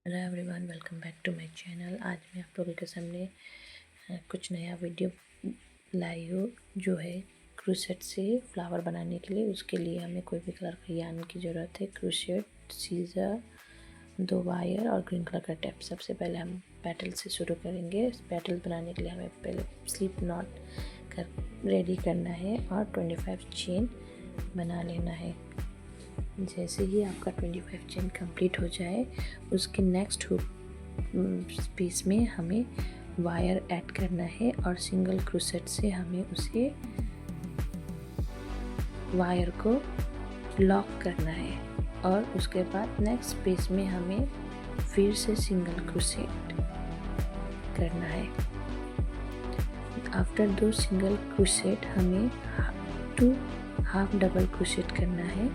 Hello everyone, welcome back to my channel. आज मैं आप लोगों के सामने कुछ नया वीडियो लाई हूँ जो है क्रूसेट से फ्लावर बनाने के लिए। उसके लिए हमें कोई भी कलर का यार्न की ज़रूरत है, क्रूसेट, सीज़र, 2 वायर और ग्रीन कलर का टेप। सबसे पहले हम पेटल से शुरू करेंगे। पेटल बनाने के लिए हमें पहले स्लिप नॉट रेडी करना है और 25 चेन बना लेना है। जैसे ही आपका 25 चेन कंप्लीट हो जाए, उसके नेक्स्ट हुक पीस में हमें वायर ऐड करना है और सिंगल क्रोशेट से हमें उसे वायर को लॉक करना है। और उसके बाद नेक्स्ट पीस में हमें फिर से सिंगल क्रोशेट करना है। आफ्टर 2 सिंगल क्रोशेट हमें 2 हाफ डबल क्रोशेट करना है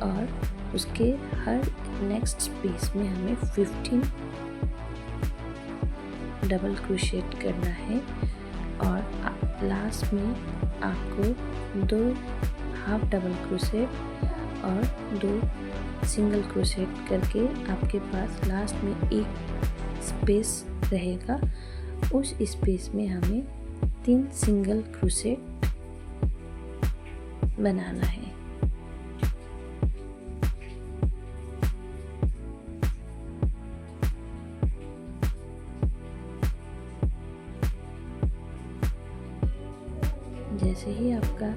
और उसके हर नेक्स्ट पीस में हमें 15 डबल क्रोशेट करना है। और लास्ट में आपको 2 हाफ डबल क्रोशेट और 2 सिंगल क्रोशेट करके आपके पास लास्ट में एक स्पेस रहेगा। उस स्पेस में हमें 3 सिंगल क्रोशेट बनाना है। जैसे ही आपका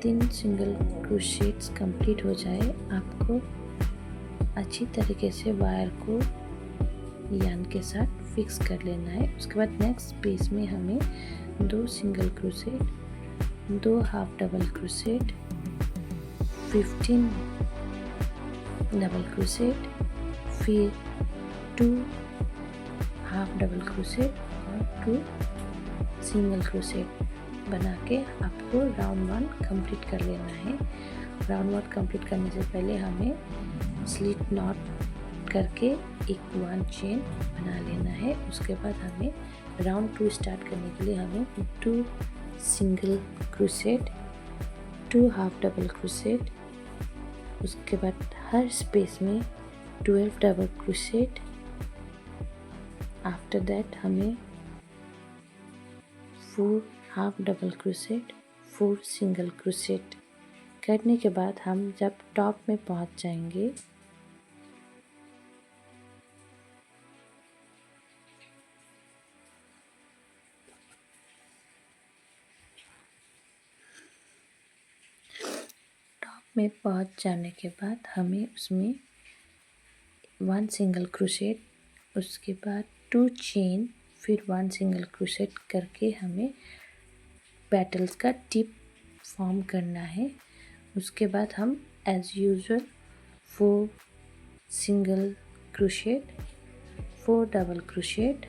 3 सिंगल क्रोशेट्स कंप्लीट हो जाए, आपको अच्छी तरीके से वायर को यार्न के साथ फिक्स कर लेना है। उसके बाद नेक्स्ट पीस में हमें 2 single crochet, 2 half double crochet, 15 double crochet, फिर 2 हाफ डबल क्रोशेट और 2 सिंगल क्रोशेट बना के आपको राउंड 1 कंप्लीट कर लेना है। राउंड 1 कंप्लीट करने से पहले हमें स्लिट नॉट करके एक 1 चेन बना लेना है। उसके बाद हमें राउंड 2 स्टार्ट करने के लिए हमें 2 single crochet, 2 half double crochet, उसके बाद हर स्पेस में 12 डबल क्रोशेट। आफ्टर दैट हमें 4 half double crochet, 4 single crochet करने के बाद हम जब टॉप में पहुंच जाएंगे, टॉप में पहुंच जाने के बाद हमें उसमें 1 सिंगल क्रोशेट, उसके बाद 2 चेन, फिर 1 सिंगल क्रोशेट करके हमें पेटल्स का टिप फॉर्म करना है। उसके बाद हम as usual 4 single crochet, 4 double crochet,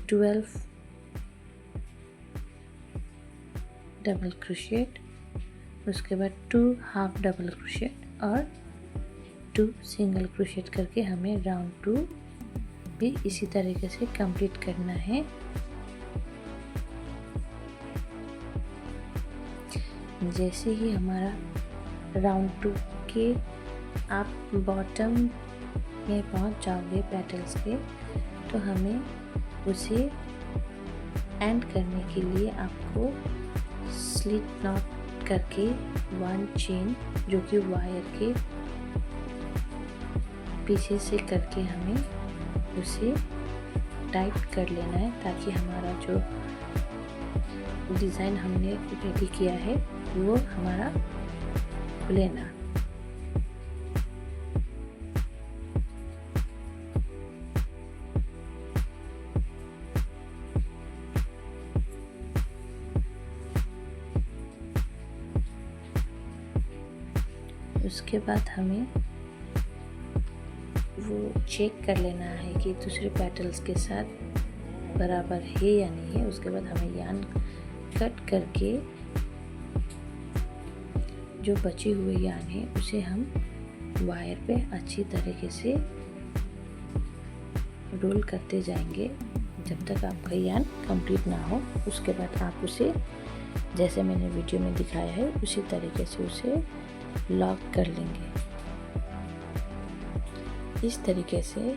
12 double crochet, उसके बाद 2 हाफ डबल क्रोशेट और 2 सिंगल क्रोशेट करके हमें राउंड 2 भी इसी तरीके से कंप्लीट करना है। जैसे ही हमारा राउंड 2 के आप बॉटम में पहुंच जाओगे पेटल्स के, तो हमें उसे एंड करने के लिए आपको स्लिट नॉट करके 1 चेन जो कि वायर के पीछे से करके हमें उसे टाइट कर लेना है, ताकि हमारा जो डिज़ाइन हमने रेडी किया है वो हमारा खुले ना। उसके बाद हमें वो चेक कर लेना है कि दूसरे पेटल्स के साथ बराबर है या नहीं है। उसके बाद हमें यार्न कट करके जो बचे हुए यार्न है उसे हम वायर पे अच्छी तरीके से रोल करते जाएंगे जब तक आपका यार्न कंप्लीट ना हो। उसके बाद आप उसे जैसे मैंने वीडियो में दिखाया है उसी तरीके से उसे लॉक कर लेंगे। इस तरीके से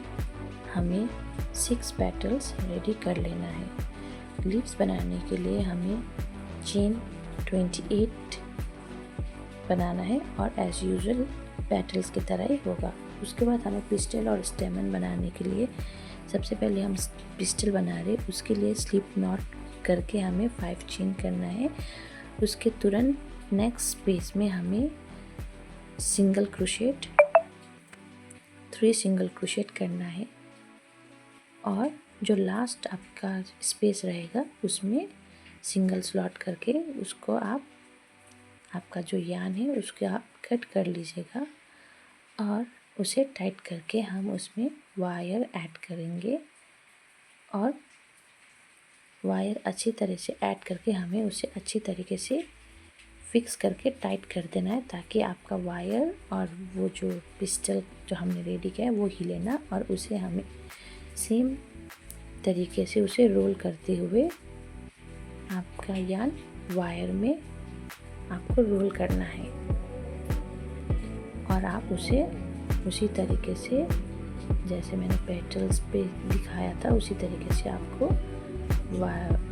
हमें 6 पेटल्स रेडी कर लेना है। लीव्स बनाने के लिए हमें चेन 28 बनाना है और एज यूजुअल पेटल्स की तरह ही होगा। उसके बाद हमें पिस्टल और स्टेमन बनाने के लिए सबसे पहले हम पिस्टल बना रहे, उसके लिए स्लिप नॉट करके हमें 5 चेन करना है। उसके तुरंत नेक्स्ट स्पेस में हमें सिंगल क्रोशेट 3 सिंगल क्रोशेट करना है और जो लास्ट आपका स्पेस रहेगा उसमें सिंगल स्लॉट करके उसको आपका जो यान है उसको आप कट कर लीजिएगा और उसे टाइट करके हम उसमें वायर ऐड करेंगे और वायर अच्छी तरह से ऐड करके हमें उसे अच्छी तरीके से फिक्स करके टाइट कर देना है ताकि आपका वायर और वो जो पिस्टल जो हमने रेडी किया है वो हिले ना, और उसे हमें सेम तरीके से उसे रोल करते हुए आपका यान वायर में आपको रोल करना है और आप उसे उसी तरीके से जैसे मैंने पेटल्स पे दिखाया था उसी तरीके से आपको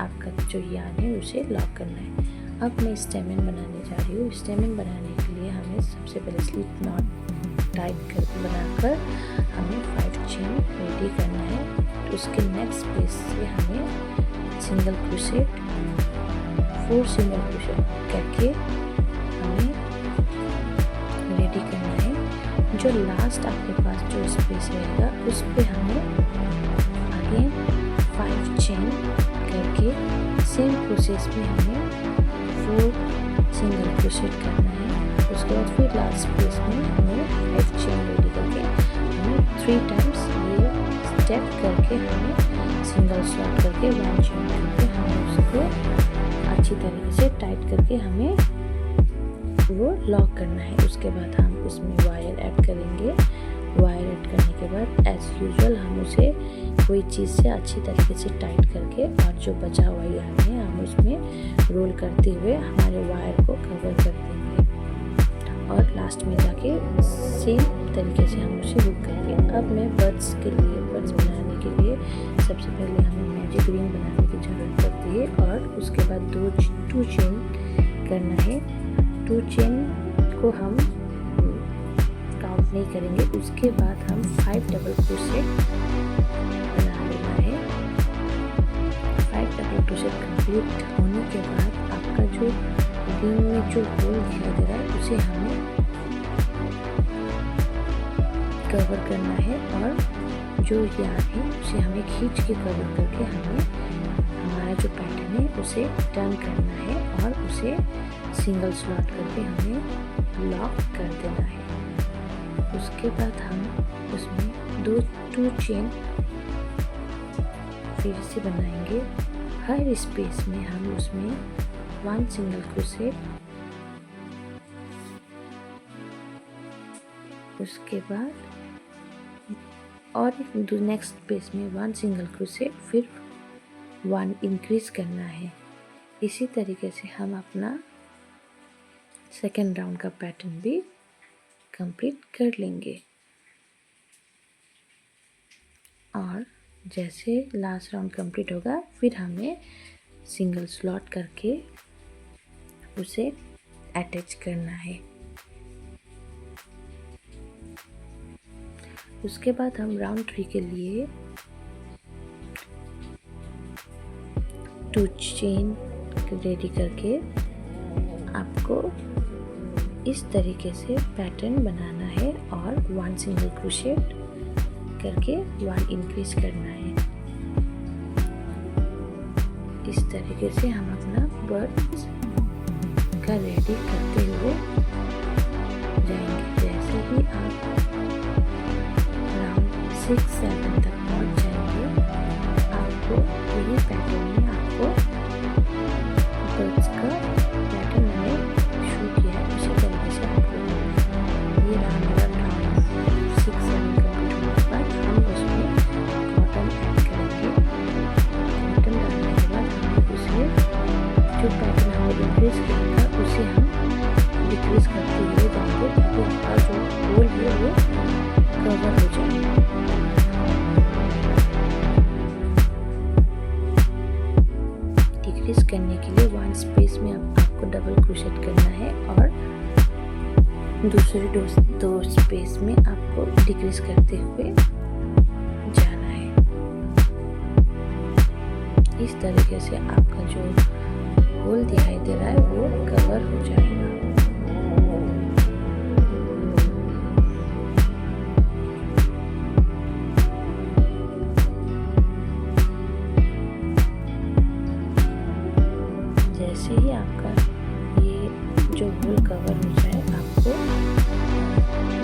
आपका जो यान है उसे लॉक करना है। अब मैं स्टेमन बनाने जा रही हूँ। स्टेमन बनाने के लिए हमें सबसे पहले स्लिप नॉट टाइट कर बनाकर हमें 5 चेन रेडी करना है। तो उसके नेक्स्ट पेज से हमें सिंगल क्रोशेट 4 सिंगल क्रोशेट करके हमें रेडी करना है। जो लास्ट आपके पास जो स्पेस रहेगा उस पे हमें आगे 5 चेन करके सेम प्रोसेस में हमें 4 सिंगल क्रोशेट करना है। उसके बाद फिर लास्ट स्पेस में हमें 5 चेन रेडी करके हमें 3 टाइम्स ये स्टेप करके हमें सिंगल स्लॉट करके 1 चेन करके हमें उसको अच्छी तरीके से टाइट करके हमें वो लॉक करना है। उसके बाद हम उसमें वायर ऐड करेंगे। वायर ऐड करने के बाद एज यूजुअल हम उसे कोई चीज़ से अच्छी तरीके से टाइट करके और जो बचा हुआ यार्न है हम उसमें रोल करते हुए हमारे वायर को कवर कर देंगे और लास्ट में जाके सेम तरीके से हम उसे हुक करेंगे। अब मैं बर्ड्स बनाने के लिए सबसे पहले हमें मैजिक रिंग बनाने की ज़रूरत पड़ती है और उसके बाद 2 चेन करना है। 2 चेन को हम काउंट नहीं करेंगे। उसके बाद हम 5 डबल क्रोशेट बना लेना है। 5 डबल क्रोशेट कंप्लीट होने के बाद आपका जो रिंग में जो होल दिखाई दे रहा है उसे हमें कवर करना है और जो यार्न है उसे हमें खींच के कवर करके हमें हमारा जो पैटर्न है उसे टर्न करना है और उसे सिंगल स्लॉट करके हमें लॉक कर देना है। उसके बाद हम उसमें 2 चेन फिर से बनाएंगे। हर स्पेस में हम उसमें 1 सिंगल क्रोशेट, उसके बाद और नेक्स्ट स्पेस में 1 सिंगल क्रोशेट, फिर 1 इंक्रीज करना है। इसी तरीके से हम अपना सेकेंड राउंड का पैटर्न भी कंप्लीट कर लेंगे। और जैसे लास्ट राउंड कंप्लीट होगा फिर हमें सिंगल स्लॉट करके उसे अटैच करना है। उसके बाद हम राउंड 3 के लिए 2 चेन रेडी करके आपको इस तरीके से पैटर्न बनाना है और 1 सिंगल क्रोशेट करके 1 इंक्रीज करना है। इस तरीके से हम अपना बर्ड्स का रेडी करते हुए जाएंगे। जैसे ही आप राउंड 6-7 तक पहुंच जाएंगे आपको यही पैटर्न में आपको बर्ड्स का पैटर्न मैंने शो किया है उसी तरीके से आपको ये राउंड 6-7 कंप्लीट होने के बाद हम उसमें कॉटन ऐड करेंगे। कॉटन डालने के बाद हम उसे जो पैटर्न हमें इंक्रीज किया था उसे हम डिक्रीज करते हुए जाएंगे ताकि हमारा जो होल है वो कवर हो जाए। करने के लिए 1 स्पेस में आपको डबल क्रोशेट करना है और दूसरे 2 स्पेस में आपको डिक्रीज करते हुए जाना है। इस तरीके से आपका जो होल दिखाई दे रहा है वो कवर हो जाएगा। जैसे ही आपका ये जो होल कवर हो जाए, आपको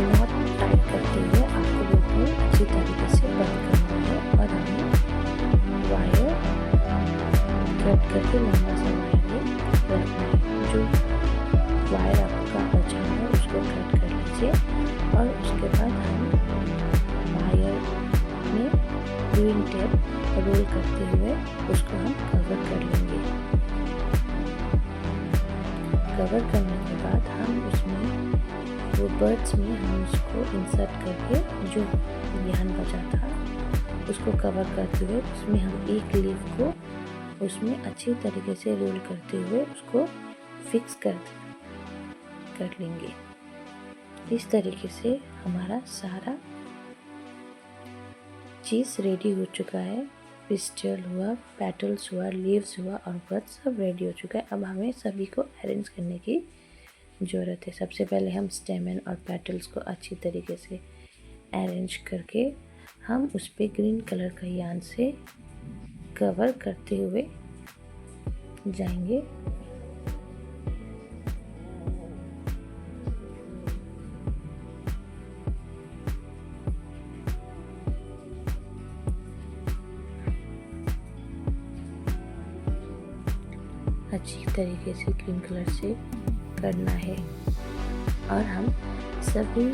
नॉट टाइट करते हुए आपको वो होल अच्छी तरीके से बंद करना है और हमें वायर कट करके लंबा सा वायर रखना है। जो वायर आपका बचा है उसको कट कर लीजिए और उसके बाद हम वायर में ग्रीन टेप रोल करते हुए उसको हम कवर कर लेंगे। कवर करने के बाद हम उसमें वो बर्ड्स में हम उसको इंसर्ट करके जो यान बचा था उसको कवर करते हुए उसमें हम एक लीफ को उसमें अच्छी तरीके से रोल करते हुए उसको फिक्स कर लेंगे। इस तरीके से हमारा सारा चीज़ रेडी हो चुका है। पिस्टल हुआ, पेटल्स हुआ, लीव्स हुआ और बर्ड्स सब रेडी हो चुका है। अब हमें सभी को अरेंज करने की ज़रूरत है। सबसे पहले हम स्टेमन और पेटल्स को अच्छी तरीके से अरेंज करके हम उस पर ग्रीन कलर का यान से कवर करते हुए जाएंगे। अच्छी तरीके से ग्रीन कलर से करना है और हम सभी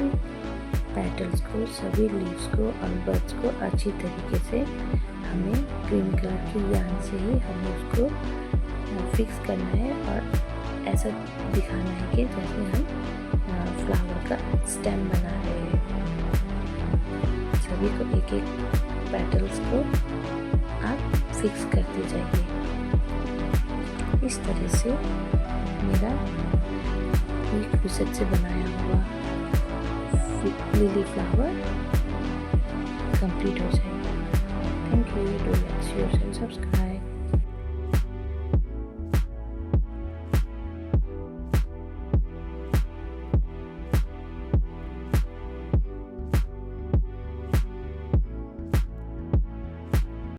पेटल्स को, सभी लीव्स को और बर्ड्स को अच्छी तरीके से हमें ग्रीन कलर की यान से ही हमें उसको फिक्स करना है और ऐसा दिखाना है कि जैसे हम फ्लावर का स्टेम बना रहे हैं। सभी को एक एक पेटल्स को आप फिक्स करते जाइए। इस तरह से मेरा एक क्रोशेट से बनाया हुआ लिली फ्लावर कंप्लीट हो जाएगा। Thank you. Do like, share and subscribe.